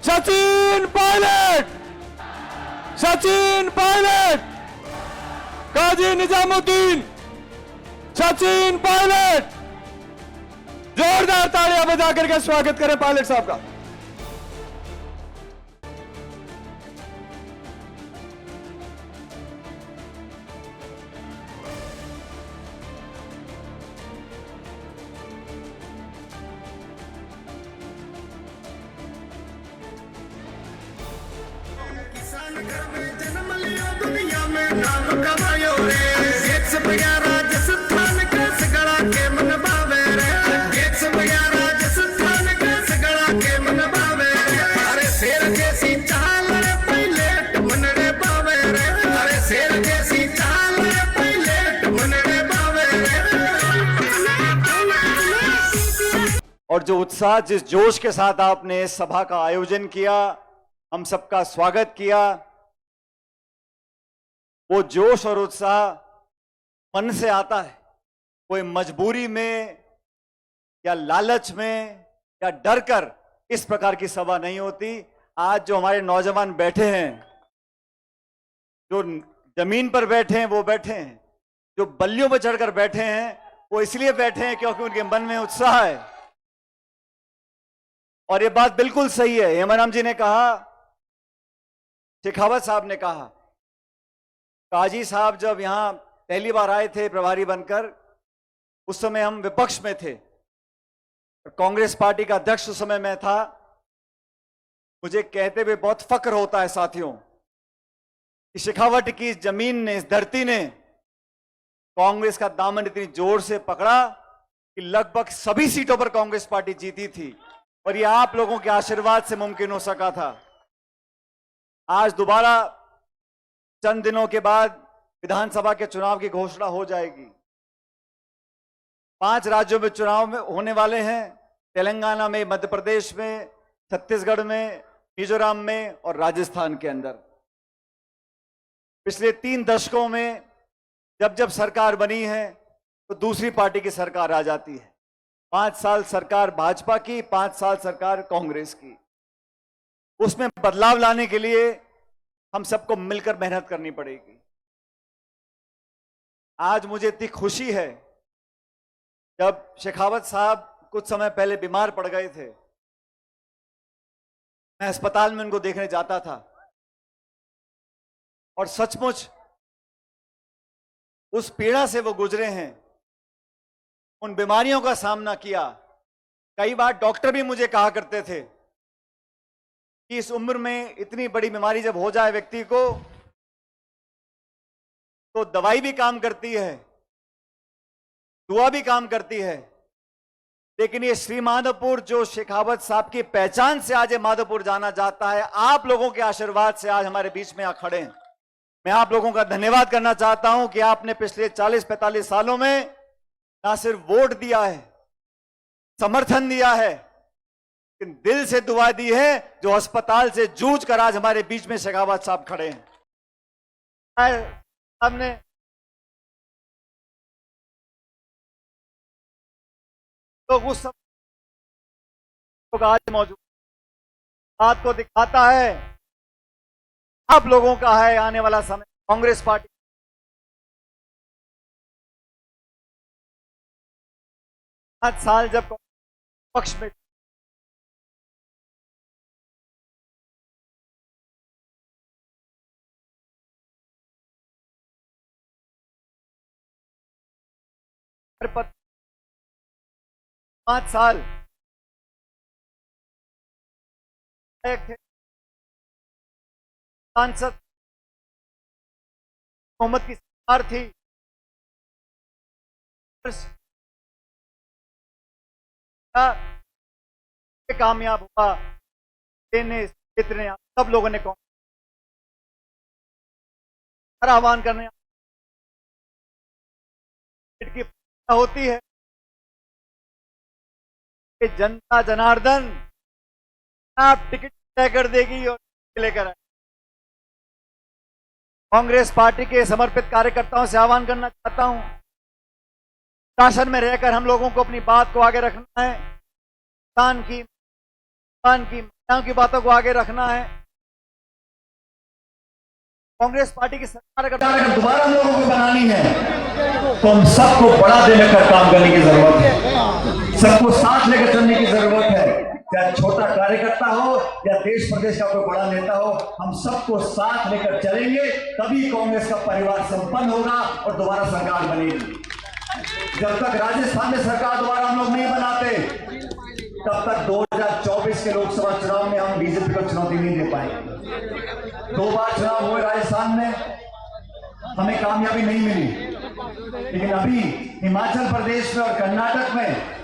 सचिन पायलट, सचिन पायलट, काजी निजामुद्दीन, सचिन पायलट। जोरदार तालियां बजा करके स्वागत करें पायलट साहब का। घर में जन्म लियो दुनिया में नाम कमायो रे। एक से बया राजस्थान का सगड़ा के मन भावे रे। एक से बया राजस्थान का सगड़ा के मन भावे रे। अरे शेर जैसी चाल रे पायलट मन रे भावे रे। अरे शेर जैसी चाल रे पायलट मन रे भावे रे। और जो उत्साह, जिस जोश के साथ आपने इस सभा का आयोजन किया, हम सबका स्वागत किया, वो जोश और उत्साह मन से आता है। कोई मजबूरी में या लालच में या डर कर इस प्रकार की सभा नहीं होती। आज जो हमारे नौजवान बैठे हैं, जो जमीन पर बैठे हैं वो बैठे हैं, जो बल्लियों पर चढ़कर बैठे हैं वो इसलिए बैठे हैं क्योंकि उनके मन में उत्साह है। और ये बात बिल्कुल सही है। हेमाराम जी ने कहा, शेखावत साहब ने कहा, काजी साहब जब यहां पहली बार आए थे प्रभारी बनकर, उस समय हम विपक्ष में थे, कांग्रेस पार्टी का अध्यक्ष उस समय मैं था। मुझे कहते हुए बहुत फक्र होता है साथियों कि शेखावत की इस जमीन ने, इस धरती ने कांग्रेस का दामन इतनी जोर से पकड़ा कि लगभग सभी सीटों पर कांग्रेस पार्टी जीती थी। और यह आप लोगों के आशीर्वाद से मुमकिन हो सका था। आज दोबारा चंद दिनों के बाद विधानसभा के चुनाव की घोषणा हो जाएगी। 5 राज्यों में चुनाव में होने वाले हैं, तेलंगाना में, मध्य प्रदेश में, छत्तीसगढ़ में, मिजोरम में और राजस्थान के अंदर। पिछले 3 दशकों में जब जब सरकार बनी है तो दूसरी पार्टी की सरकार आ जाती है। 5 साल सरकार भाजपा की, 5 साल सरकार कांग्रेस की। उसमें बदलाव लाने के लिए हम सबको मिलकर मेहनत करनी पड़ेगी। आज मुझे इतनी खुशी है, जब शेखावत साहब कुछ समय पहले बीमार पड़ गए थे, मैं अस्पताल में उनको देखने जाता था और सचमुच उस पीड़ा से वो गुजरे हैं, उन बीमारियों का सामना किया। कई बार डॉक्टर भी मुझे कहा करते थे कि इस उम्र में इतनी बड़ी बीमारी जब हो जाए व्यक्ति को, तो दवाई भी काम करती है, दुआ भी काम करती है, लेकिन ये श्री माधोपुर जो शेखावत साहब की पहचान से आज ये माधोपुर जाना जाता है, आप लोगों के आशीर्वाद से आज हमारे बीच में आ खड़े हैं। मैं आप लोगों का धन्यवाद करना चाहता हूं कि आपने पिछले 40-45 सालों में ना सिर्फ वोट दिया है, समर्थन दिया है, लेकिन दिल से दुआ दी है। जो अस्पताल से जूझ कर आज हमारे बीच में शेखावत साहब खड़े हैं, हमने तो उस सब लोग आज मौजूद बात को दिखाता है। आप लोगों का है आने वाला समय। कांग्रेस पार्टी 5 साल जब पक्ष में पद 5 साल थे, सांसद हुकूमत की सरकार थी, कामयाब हुआ देने क्षेत्र ने सब लोगों ने आह्वान करने की होती है कि जनता जनार्दन आप टिकट तय कर देगी और लेकर आए। कांग्रेस पार्टी के समर्पित कार्यकर्ताओं से आह्वान करना चाहता हूं, शासन में रहकर हम लोगों को अपनी बात को आगे रखना है। किसान की यहाँ की बातों को आगे रखना है। कांग्रेस पार्टी की सरकार अगर दोबारा हम लोगों को बनानी है तो हम सबको बड़ा दे लेकर काम करने की जरूरत है, सबको साथ लेकर चलने की जरूरत है। चाहे छोटा कार्यकर्ता हो या देश प्रदेश का कोई बड़ा नेता हो, हम सबको साथ लेकर चलेंगे, तभी कांग्रेस का परिवार संपन्न होगा और दोबारा सरकार बनेगी। जब तक राजस्थान में सरकार दोबारा हम लोग नहीं बनाते, तब तक 2024 के लोकसभा चुनाव में हम बीजेपी को चुनौती नहीं दे पाएंगे। 2 बार चुनाव हुए राजस्थान में, हमें कामयाबी नहीं मिली, लेकिन अभी हिमाचल प्रदेश में और कर्नाटक में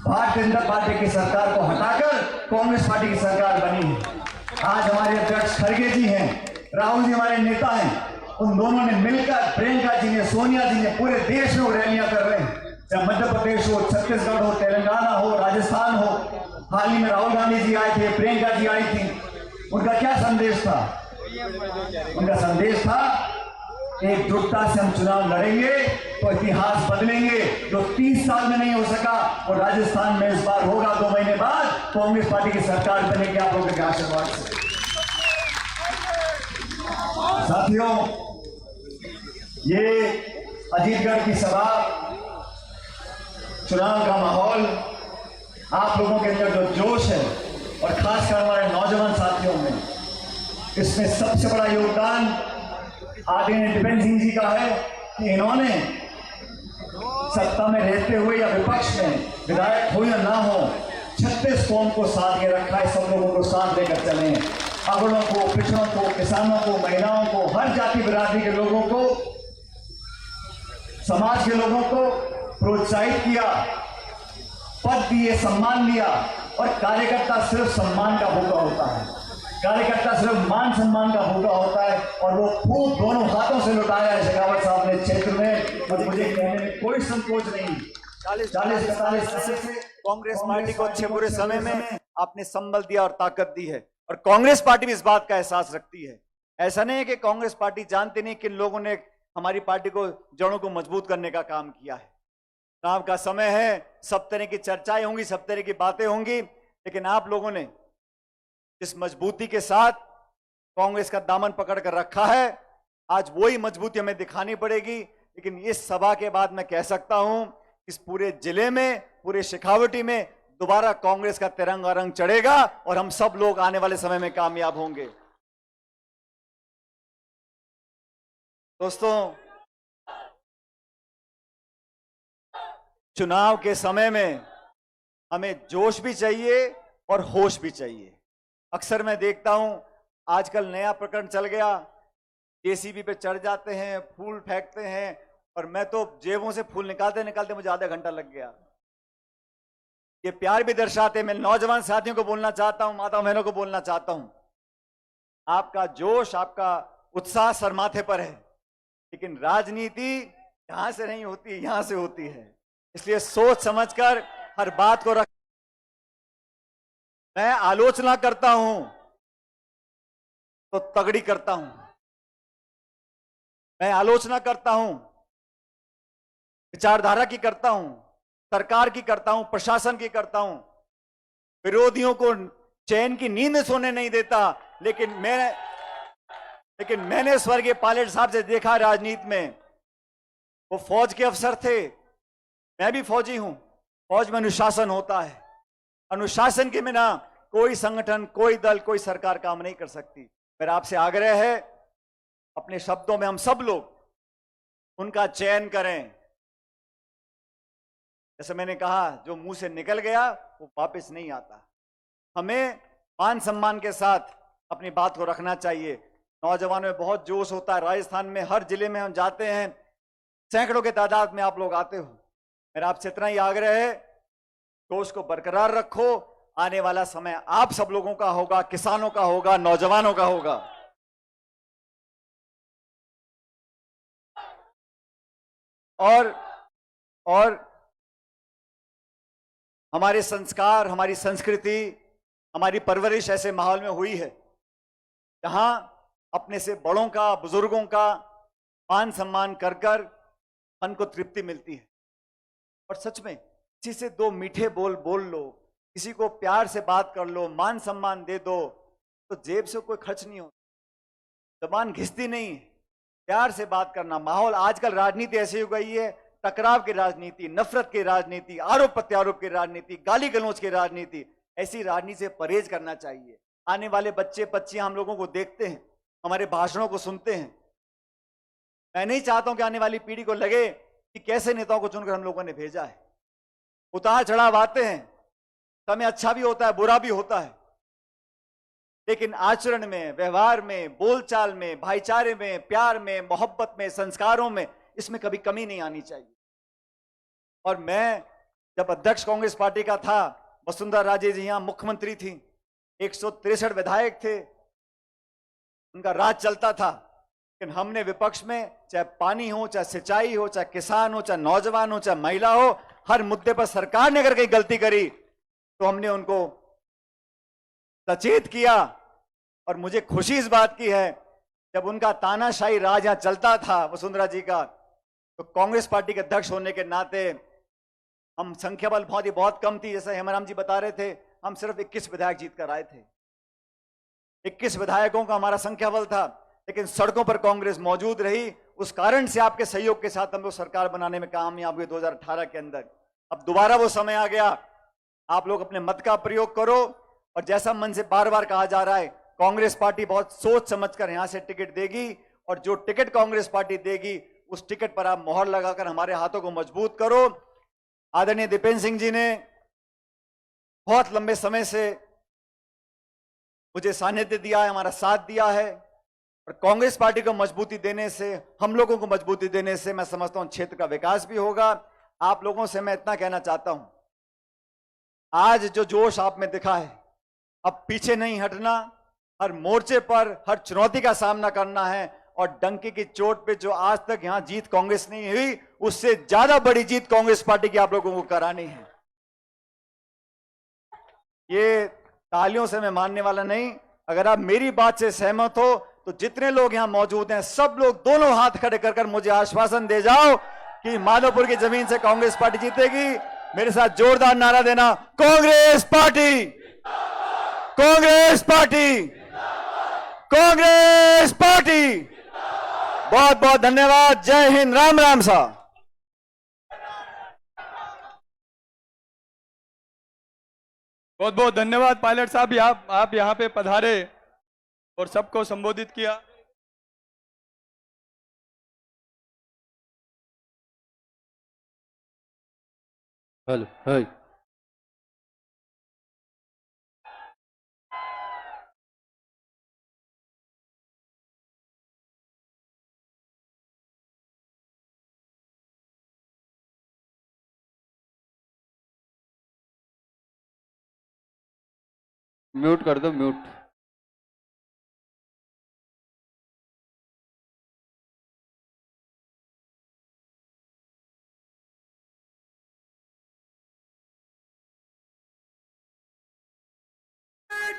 भारतीय जनता पार्टी की सरकार को हटाकर कांग्रेस पार्टी की सरकार बनी है। आज हमारे अध्यक्ष खड़गे जी हैं, राहुल जी हमारे नेता हैं, उन दोनों ने मिलकर, प्रियंका जी ने, सोनिया जी ने, पूरे देश में रैलियां कर रहे हैं। चाहे मध्य प्रदेश हो, छत्तीसगढ़ हो, तेलंगाना हो, राजस्थान हो। हाल ही में राहुल गांधी जी आए थे, प्रियंका जी आई थी। उनका क्या संदेश था? उनका संदेश था एकजुटता से हम चुनाव लड़ेंगे तो इतिहास बदलेंगे। जो 30 साल में नहीं हो सका वो राजस्थान में इस बार होगा। 2 महीने बाद कांग्रेस पार्टी की सरकार बनेगी आप लोगों के आशीर्वाद से। साथियों, ये अजीतगढ़ की सभा, चुनाव का माहौल, आप लोगों के अंदर जो जोश है और खासकर हमारे नौजवान साथियों में, इसमें सबसे बड़ा योगदान आदरणीय दीपेंद्र सिंह जी का है कि इन्होंने सत्ता में रहते हुए या विपक्ष में, विधायक हो या ना हो, 36 कौम को साथ में रखा है। सब लोगों को साथ लेकर चले, अगड़ों को, पिछड़ों को, किसानों को, महिलाओं को, हर जाति बिरादरी के लोगों को, समाज के लोगों को प्रोत्साहित किया, पद दिए, सम्मान दिया। और कार्यकर्ता सिर्फ सम्मान का भूखा होता है, कार्यकर्ता सिर्फ मान सम्मान का भूखा होता है, और वो खूब दोनों हाथों से लुटाया है शेखावत साहब ने क्षेत्र में। और मुझे कहने में कोई संकोच नहीं, 40-45 दशक से कांग्रेस पार्टी को अच्छे बुरे समय में आपने संबल दिया और ताकत दी है, और कांग्रेस पार्टी भी इस बात का एहसास रखती है। ऐसा नहीं है कि कांग्रेस पार्टी जानती नहीं किन लोगों ने हमारी पार्टी को, जड़ों को मजबूत करने का काम किया है। चुनाव का समय है, सब तरह की चर्चाएं होंगी, सब तरह की बातें होंगी, लेकिन आप लोगों ने जिस मजबूती के साथ कांग्रेस का दामन पकड़ कर रखा है, आज वही मजबूती हमें दिखानी पड़ेगी। लेकिन इस सभा के बाद मैं कह सकता हूं, इस पूरे जिले में, पूरे शेखावटी में दोबारा कांग्रेस का तिरंगा रंग चढ़ेगा और हम सब लोग आने वाले समय में कामयाब होंगे। दोस्तों, चुनाव के समय में हमें जोश भी चाहिए और होश भी चाहिए। अक्सर मैं देखता हूं, आजकल नया प्रकरण चल गया, जेसीबी पे चढ़ जाते हैं, फूल फेंकते हैं, और मैं तो जेबों से फूल निकालते निकालते मुझे आधा घंटा लग गया। ये प्यार भी दर्शाते। मैं नौजवान साथियों को बोलना चाहता हूं, माता बहनों को बोलना चाहता हूं, आपका जोश, आपका उत्साह सर माथे पर है, लेकिन राजनीति यहां से नहीं होती, यहां से होती है। इसलिए सोच समझकर हर बात को रख। मैं आलोचना करता हूं तो तगड़ी करता हूं, मैं आलोचना करता हूं, विचारधारा की करता हूं, सरकार की करता हूं, प्रशासन की करता हूं, विरोधियों को चैन की नींद सोने नहीं देता। लेकिन मैंने स्वर्गीय पायलट साहब से देखा राजनीति में, वो फौज के अफसर थे, मैं भी फौजी हूं। फौज में अनुशासन होता है, अनुशासन के बिना कोई संगठन, कोई दल, कोई सरकार काम नहीं कर सकती। मेरा आपसे आग्रह है, अपने शब्दों में हम सब लोग उनका चयन करें। जैसे मैंने कहा, जो मुंह से निकल गया वो वापस नहीं आता। हमें मान सम्मान के साथ अपनी बात को रखना चाहिए। नौजवानों में बहुत जोश होता है। राजस्थान में हर जिले में हम जाते हैं, सैकड़ों के तादाद में आप लोग आते हो। मेरा आपसे इतना ही आग्रह है, जोश को बरकरार रखो। आने वाला समय आप सब लोगों का होगा, किसानों का होगा, नौजवानों का होगा। और हमारे संस्कार, हमारी संस्कृति, हमारी परवरिश ऐसे माहौल में हुई है जहां अपने से बड़ों का, बुजुर्गों का मान सम्मान कर कर मन को तृप्ति मिलती है। और सच में किसी से 2 मीठे बोल बोल लो, किसी को प्यार से बात कर लो, मान सम्मान दे दो, तो जेब से कोई खर्च नहीं होता, जबान घिसती नहीं। प्यार से बात करना। माहौल आजकल राजनीति ऐसी हो गई है, टकराव की राजनीति, नफरत की राजनीति, आरोप प्रत्यारोप की राजनीति, गाली गलौज की राजनीति। ऐसी राजनीति से परहेज करना चाहिए। आने वाले बच्चे बच्चियां हम लोगों को देखते हैं, हमारे भाषणों को सुनते हैं। मैं नहीं चाहता हूं कि आने वाली पीढ़ी को लगे कि कैसे नेताओं को चुनकर हम लोगों ने भेजा है। उतार चढ़ाव आते हैं, समय अच्छा भी होता है, बुरा भी होता है, लेकिन आचरण में, व्यवहार में, बोलचाल में, भाईचारे में, प्यार में, मोहब्बत में, संस्कारों में, इसमें कभी कमी नहीं आनी चाहिए। और मैं जब अध्यक्ष कांग्रेस पार्टी का था, वसुंधरा राजे जी यहां मुख्यमंत्री थी, 163 विधायक थे, उनका राज चलता था, लेकिन हमने विपक्ष में, चाहे पानी हो, चाहे सिंचाई हो, चाहे किसान हो, चाहे नौजवान हो, चाहे महिला हो, हर मुद्दे पर सरकार ने अगर कहीं गलती करी तो हमने उनको सचेत किया। और मुझे खुशी इस बात की है, जब उनका तानाशाही राज यहां चलता था वसुंधरा जी का, तो कांग्रेस पार्टी के अध्यक्ष होने के नाते हम संख्या बल बहुत कम थी, जैसे हेमाराम जी बता रहे थे, हम सिर्फ 21 विधायक जीत कर आए थे। 21 विधायकों का हमारा संख्या बल था, लेकिन सड़कों पर कांग्रेस मौजूद रही। उस कारण से आपके सहयोग के साथ हम लोग सरकार बनाने में कामयाब हुए 2018 के अंदर। अब दोबारा वो समय आ गया, आप लोग अपने मत का प्रयोग करो। और जैसा मन से बार बार कहा जा रहा है, कांग्रेस पार्टी बहुत सोच समझकर यहां से टिकट देगी, और जो टिकट कांग्रेस पार्टी देगी उस टिकट पर आप मोहर लगाकर हमारे हाथों को मजबूत करो। आदरणीय दीपेंद्र सिंह जी ने बहुत लंबे समय से मुझे सानिध्य दिया है, हमारा साथ दिया है, और कांग्रेस पार्टी को मजबूती देने से, हम लोगों को मजबूती देने से मैं समझता हूं क्षेत्र का विकास भी होगा। आप लोगों से मैं इतना कहना चाहता हूं, आज जो जोश आप में दिखा है, अब पीछे नहीं हटना, हर मोर्चे पर हर चुनौती का सामना करना है, और डंके की चोट पे जो आज तक यहां जीत कांग्रेस नहीं हुई, उससे ज्यादा बड़ी जीत कांग्रेस पार्टी की आप लोगों को करानी है। ये तालियों से मैं मानने वाला नहीं। अगर आप मेरी बात से सहमत हो तो जितने लोग यहां मौजूद हैं, सब लोग दोनों हाथ खड़े कर मुझे आश्वासन दे जाओ कि माधोपुर की जमीन से कांग्रेस पार्टी जीतेगी। मेरे साथ जोरदार नारा देना, Congress party, Congress party, Congress party. बहुत बहुत धन्यवाद। जय हिंद, राम राम साहब। बहुत बहुत धन्यवाद पायलट साहब, आप यहाँ पे पधारे और सबको संबोधित किया। हेलो, हाय। म्यूट कर दो, म्यूट।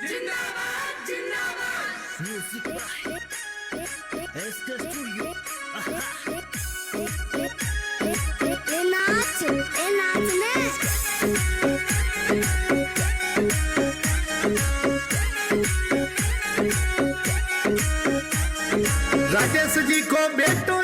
जिंदाबाद जिंदाबाद म्यूजिक एस्टर स्टूडियो नाच राजेश जी को बेटो